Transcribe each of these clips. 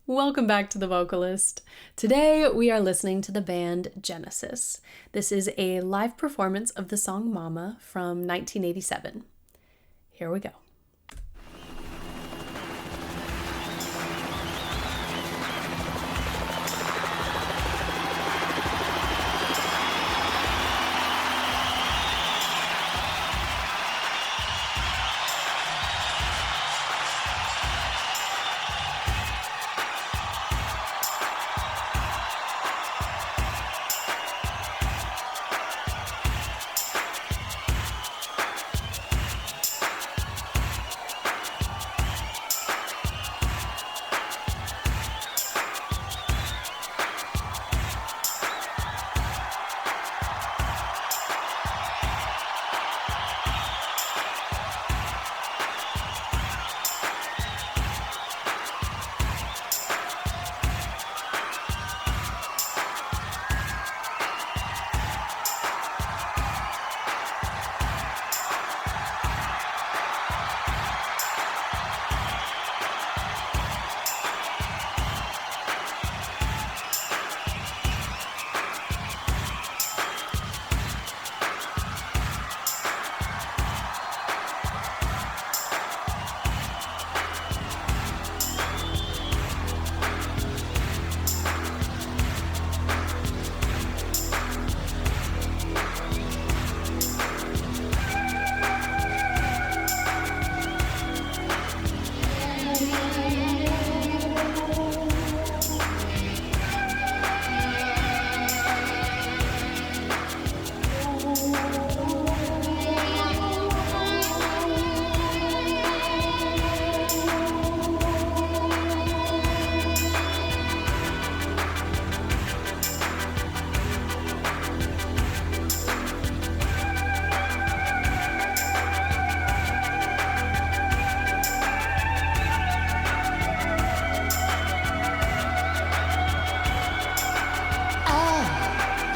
Welcome back to The Vocalist. Today we are listening to the band Genesis. This is a live performance of the song Mama from 1987. Here we go.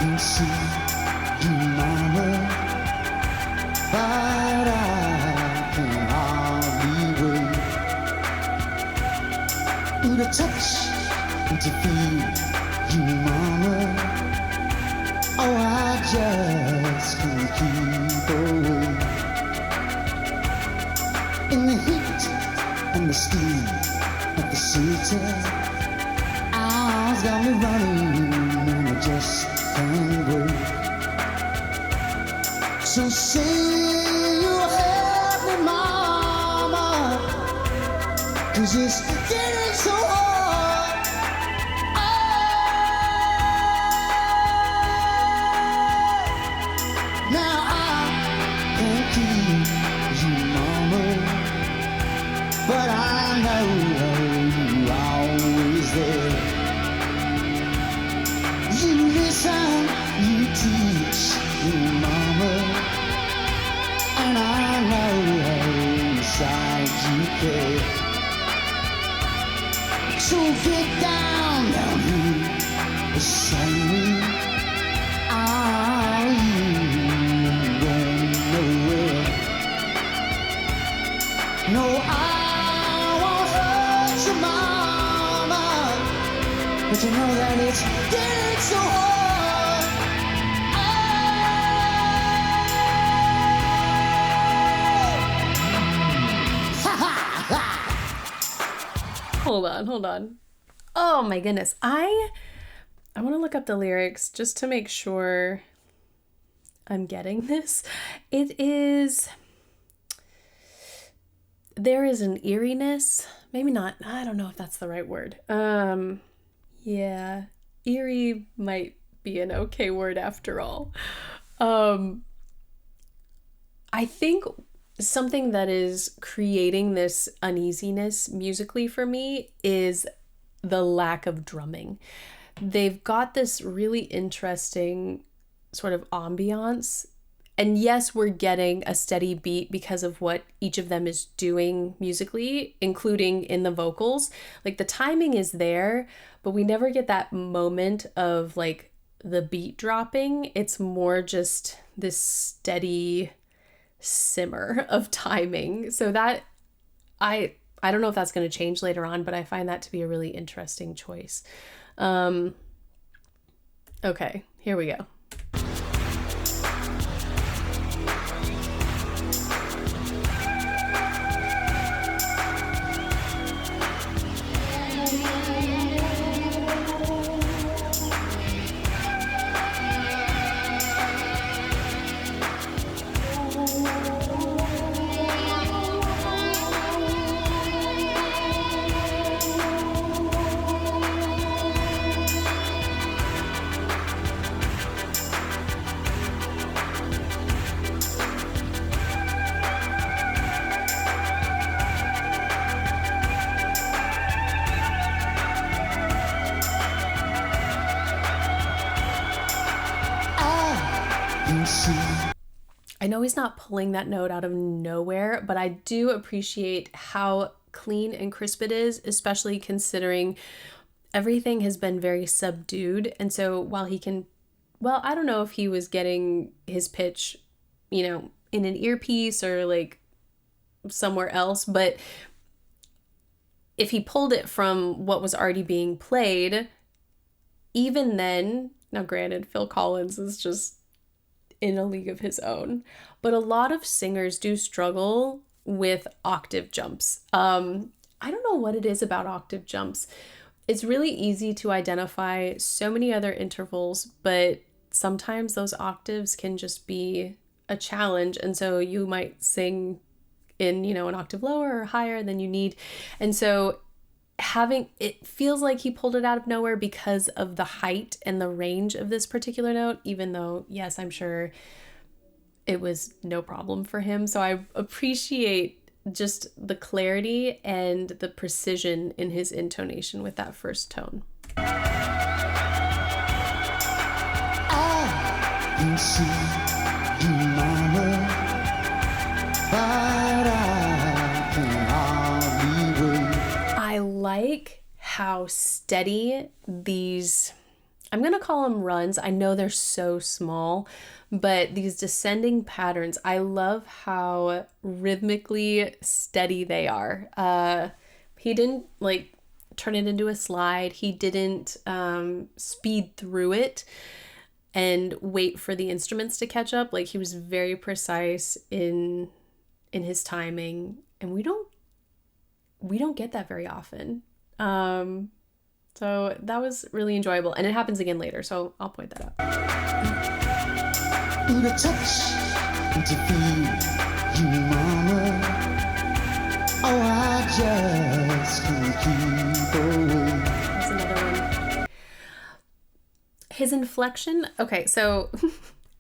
Can see you, mama, but I can hardly wait to touch and to feel you, mama. Oh, I just can't keep away. In the heat and the steam of the city, eyes got me running and I just can't wait. So say you help me, mama, 'cause it's getting so hard. Now I can't keep you, mama, but I know you're always there. You listen, you teach me, mama, and I know inside you care. So get down here beside me. Are you going nowhere? No, I won't hurt you, mama, but you know that it's getting so hard. Hold on. Oh my goodness. I want to look up the lyrics just to make sure I'm getting this. There is an eeriness, maybe not, I don't know if that's the right word. Yeah, eerie might be an okay word after all. I think something that is creating this uneasiness musically for me is the lack of drumming. They've got this really interesting sort of ambiance. And yes, we're getting a steady beat because of what each of them is doing musically, including in the vocals. Like the timing is there, but we never get that moment of like the beat dropping. It's more just this steady simmer of timing. So that I I don't know if that's going to change later on, but I find that to be a really interesting choice. Okay, here we go. I know he's not pulling that note out of nowhere, but I do appreciate how clean and crisp it is, especially considering everything has been very subdued. And so while he can, well, I don't know if he was getting his pitch, you know, in an earpiece or like somewhere else, but if he pulled it from what was already being played, even then, now granted, Phil Collins is just in a league of his own, but a lot of singers do struggle with octave jumps. I don't know what it is about octave jumps. It's really easy to identify so many other intervals, but sometimes those octaves can just be a challenge. And so you might sing in, you know, an octave lower or higher than you need. And so it feels like he pulled it out of nowhere because of the height and the range of this particular note, even though, yes, I'm sure it was no problem for him. So I appreciate just the clarity and the precision in his intonation with that first tone. I can see you, mama, but I can hardly wait. I like how steady these, I'm going to call them runs. I know they're so small, but these descending patterns, I love how rhythmically steady they are. He didn't like turn it into a slide. He didn't speed through it and wait for the instruments to catch up. Like, he was very precise in his timing, and we don't get that very often. So that was really enjoyable, and it happens again later, so I'll point that out. To touch and to feel you, mama. Oh, I just can't keep away. That's another one. His inflection. Okay, so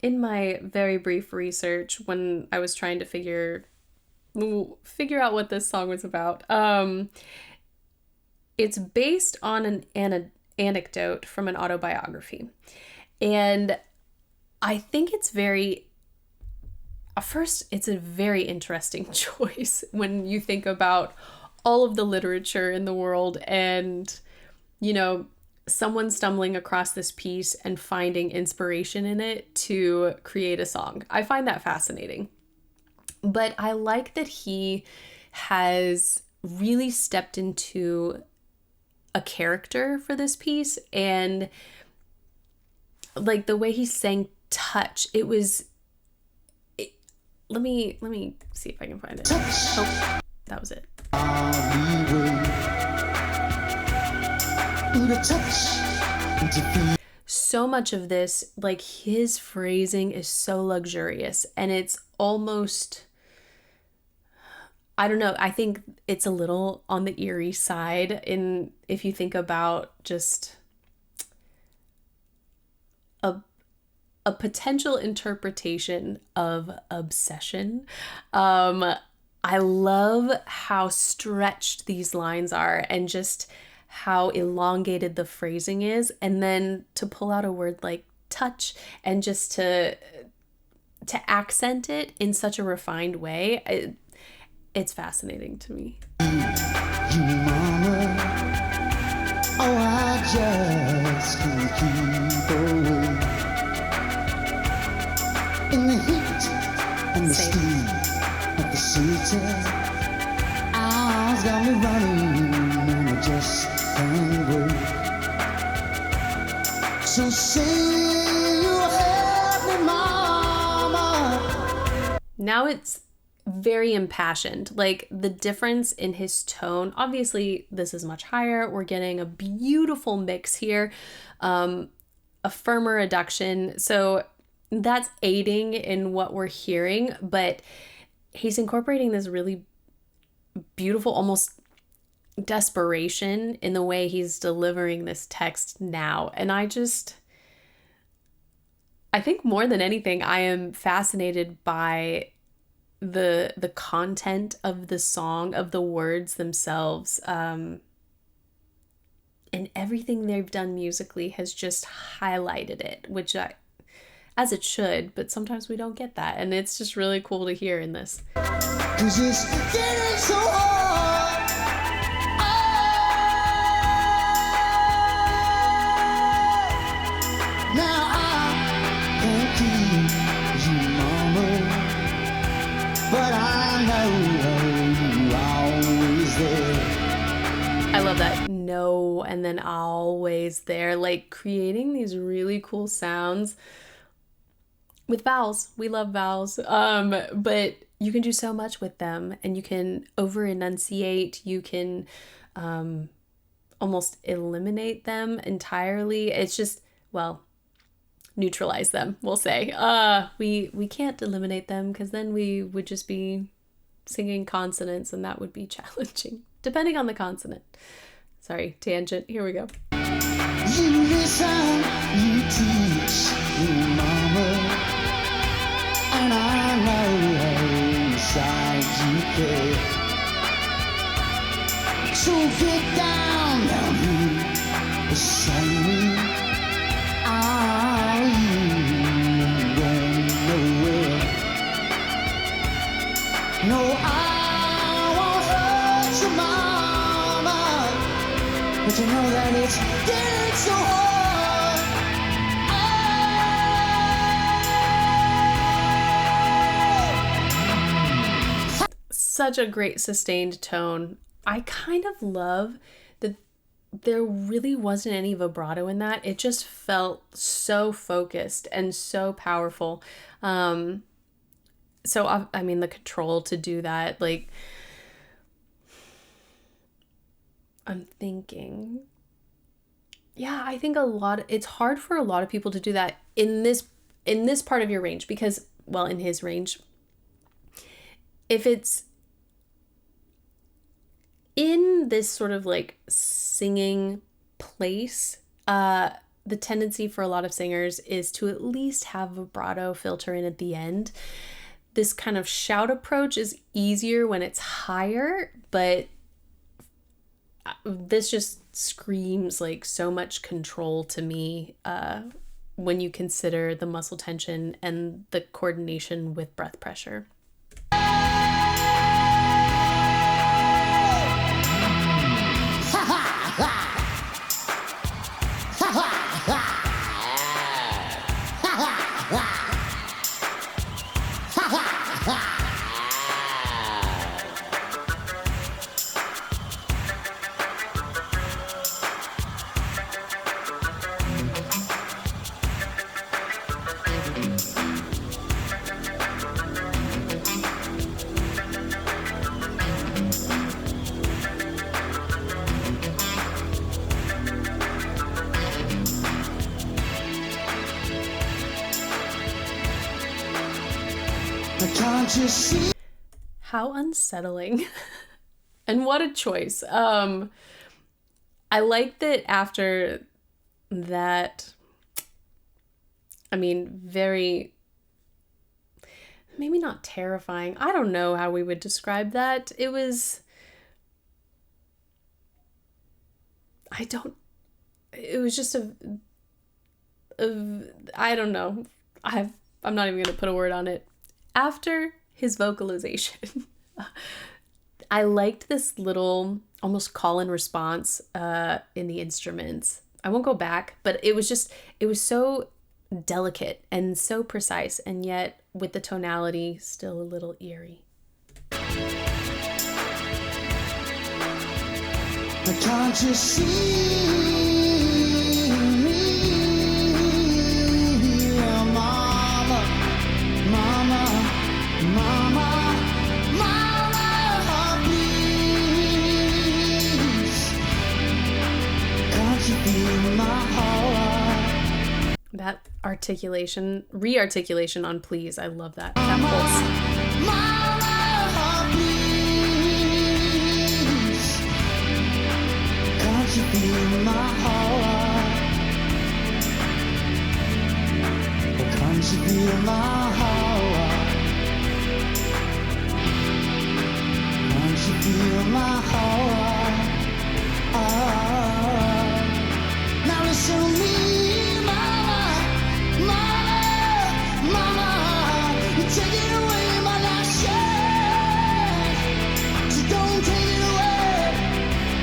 in my very brief research, when I was trying to figure out what this song was about, it's based on an anecdote from an autobiography. And I think it's a very interesting choice when you think about all of the literature in the world and, you know, someone stumbling across this piece and finding inspiration in it to create a song. I find that fascinating. But I like that he has really stepped into a character for this piece, and like the way he sang Touch, let me see if I can find it. Oh, that was it. So much of this, like, his phrasing is so luxurious, and it's almost, I don't know, I think it's a little on the eerie side if you think about just a potential interpretation of obsession. I love how stretched these lines are and just how elongated the phrasing is, and then to pull out a word like touch and just to accent it in such a refined way, it's fascinating to me. You, mama, oh, I just can't keep away. In the heat and the steam of the city, eyes eyes got me running and I just can't wait. So say you'll help me, mama. Now it's very impassioned. Like the difference in his tone, obviously this is much higher. We're getting a beautiful mix here, a firmer reduction. So that's aiding in what we're hearing, but he's incorporating this really beautiful, almost desperation in the way he's delivering this text now. And I think more than anything, I am fascinated by the content of the song, of the words themselves, and everything they've done musically has just highlighted it, which as it should, but sometimes we don't get that, and it's just really cool to hear in this. 'Cause it's getting so hard. Oh, now I can't keep you, mama, but I know you're always there. I love that no and then always there, like creating these really cool sounds with vowels. We love vowels, but you can do so much with them, and you can over enunciate, you can almost eliminate them entirely. It's just, well, neutralize them, we'll say. We can't eliminate them because then we would just be singing consonants, and that would be challenging, depending on the consonant. Sorry, tangent. Here we go. You listen, you teach, you mama, and I know inside you care. So get down here beside me. I ain't going nowhere. No, I won't hurt you, mama, but you know that it's getting so hard. Oh. Such a great sustained tone. I kind of love that there really wasn't any vibrato in that. It just felt so focused and so powerful. So I mean, the control to do that, like, I'm thinking, yeah, I think it's hard for a lot of people to do that in this part of your range, because, well, in his range, if it's in this sort of like singing place, the tendency for a lot of singers is to at least have vibrato filter in at the end. This kind of shout approach is easier when it's higher, but this just screams like so much control to me when you consider the muscle tension and the coordination with breath pressure. Can't you see? How unsettling. And what a choice. I like that after that, I mean, very, maybe not terrifying. I don't know how we would describe that. It was, it was just I don't know. I'm not even going to put a word on it. After his vocalization, I liked this little almost call and response in the instruments. I won't go back, but it was so delicate and so precise, and yet with the tonality still a little eerie. Can't you see, mama, mama, mama, mama, please? Can't you feel my heart? That articulation, re-articulation on please, I love that. That pulse. Mama, please. Can't you feel my heart? Oh, can't you feel my heart? Can't you feel my heart? Now listen to me, mama, mama, mama. You're taking away my last chance. So don't take it away.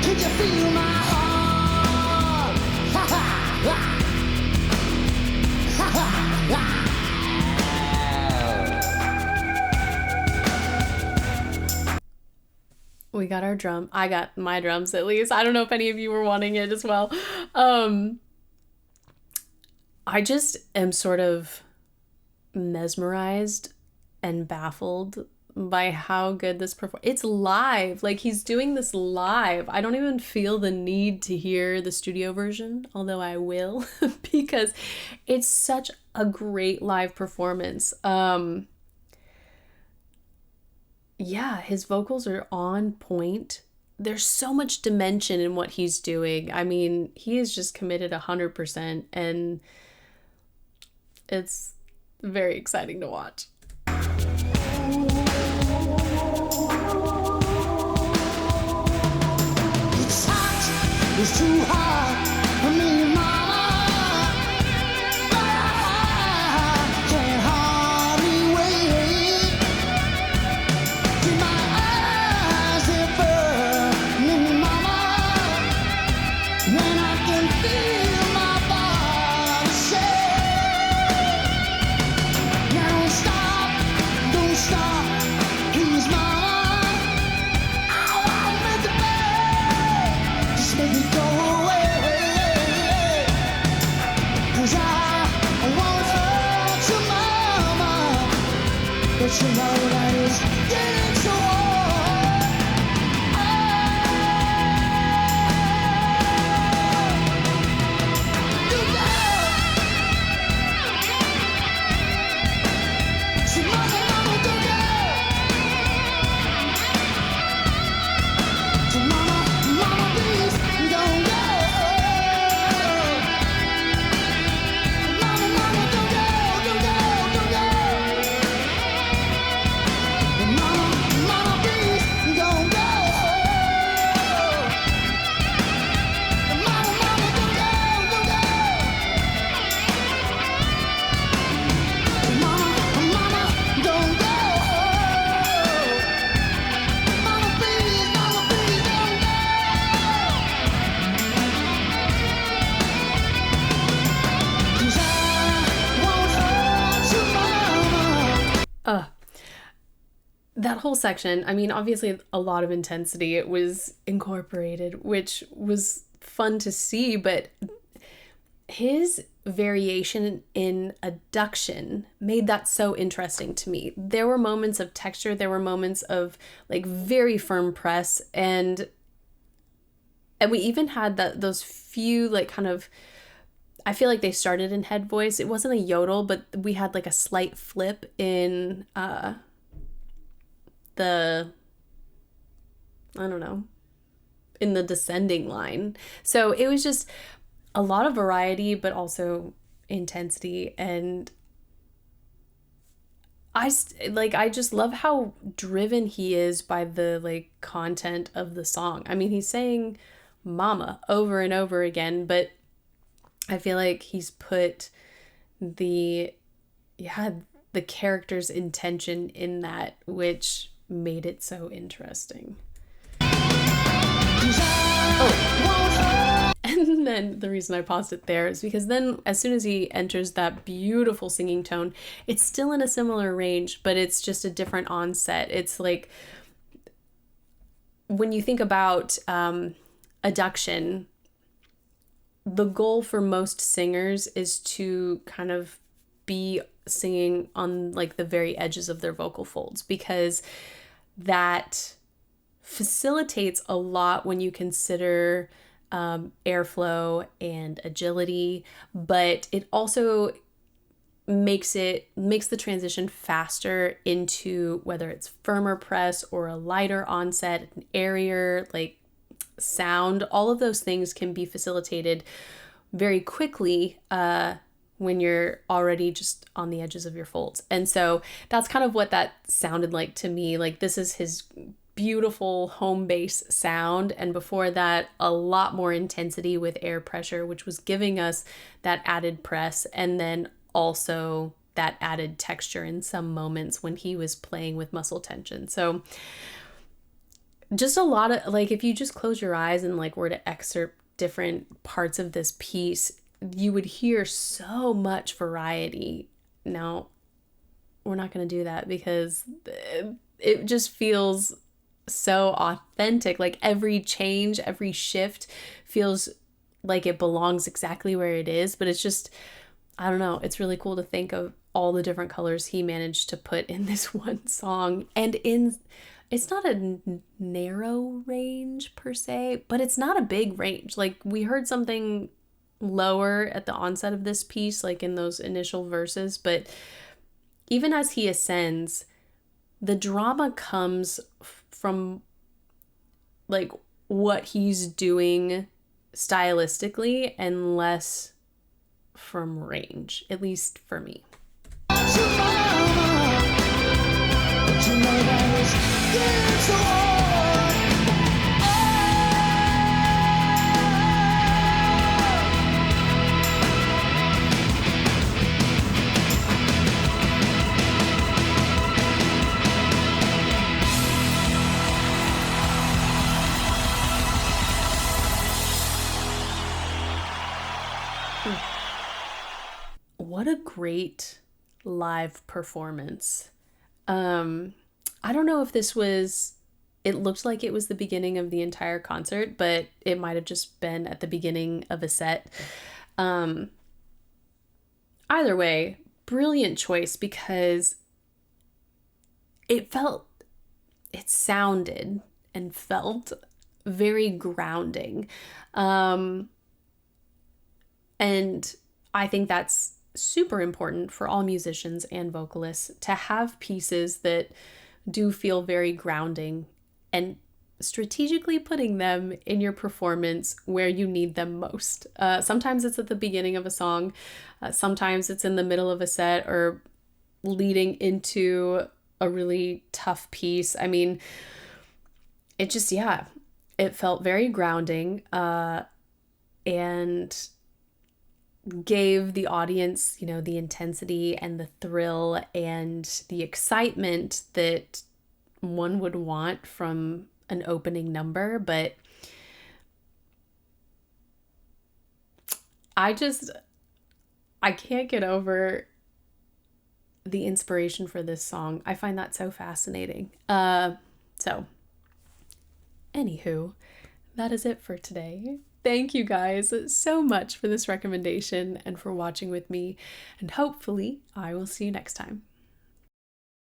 Can you feel my heart? Ha ha ha. Ha ha ha. We got our drum. I got my drums at least. I don't know if any of you were wanting it as well. I just am sort of mesmerized and baffled by how good this it's live. Like, he's doing this live. I don't even feel the need to hear the studio version, although I will, because it's such a great live performance. Yeah, his vocals are on point. There's so much dimension in what he's doing. I mean, he is just committed 100%, and it's very exciting to watch. It's hot, it's too hot for me, mama. I can't hardly wait. In my eyes, they're burning me, mama. When I can feel my body shake. Now don't stop, please, mama. I won't make the bed, just make it go away. 'Cause I won't hurt you, mama. But you know that it's getting so hard. You know. So mama, mama, don't go. So mama, mama, please don't go. Mama, mama, don't go, don't go, don't go. Mama, mama, please don't go. Mama, mama, don't go, don't go. Mama, mama, don't go. Mama, please don't go. 'Cause I won't hurt you, mama. That whole section, I mean, obviously a lot of intensity it was incorporated, which was fun to see, but his variation in adduction made that so interesting to me. There were moments of texture, there were moments of like very firm press, and we even had those few like kind of, I feel like they started in head voice. It wasn't a yodel, but we had like a slight flip in the, I don't know, in the descending line. So it was just a lot of variety, but also intensity. And I just love how driven he is by the like content of the song. I mean, he's saying mama over and over again, but I feel like he's put the character's intention in that, which made it so interesting. And then the reason I paused it there is because then as soon as he enters that beautiful singing tone, it's still in a similar range, but it's just a different onset. It's like when you think about adduction, the goal for most singers is to kind of be singing on like the very edges of their vocal folds, because that facilitates a lot when you consider airflow and agility, but it also makes the transition faster into whether it's firmer press or a lighter onset, an airier like sound. All of those things can be facilitated very quickly when you're already just on the edges of your folds. And so that's kind of what that sounded like to me. Like, this is his beautiful home bass sound, and before that a lot more intensity with air pressure, which was giving us that added press, and then also that added texture in some moments when he was playing with muscle tension. So just a lot of, like, if you just close your eyes and like were to excerpt different parts of this piece, you would hear so much variety. Now, we're not going to do that because it just feels so authentic. Like, every change, every shift feels like it belongs exactly where it is. But it's just, I don't know, it's really cool to think of all the different colors he managed to put in this one song. And it's not a narrow range per se, but it's not a big range. Like, we heard something lower at the onset of this piece, like in those initial verses, but even as he ascends, the drama comes from like what he's doing stylistically and less from range, at least for me. What a great live performance. I don't know if this was, it looked like it was the beginning of the entire concert, but it might have just been at the beginning of a set. Either way, brilliant choice, because it sounded and felt very grounding. And I think that's super important for all musicians and vocalists, to have pieces that do feel very grounding, and strategically putting them in your performance where you need them most. Sometimes it's at the beginning of a song, sometimes it's in the middle of a set or leading into a really tough piece. I mean, it just, yeah, it felt very grounding, and gave the audience, you know, the intensity and the thrill and the excitement that one would want from an opening number. But I can't get over the inspiration for this song. I find that so fascinating. So anywho, that is it for today. Thank you guys so much for this recommendation and for watching with me, and hopefully I will see you next time.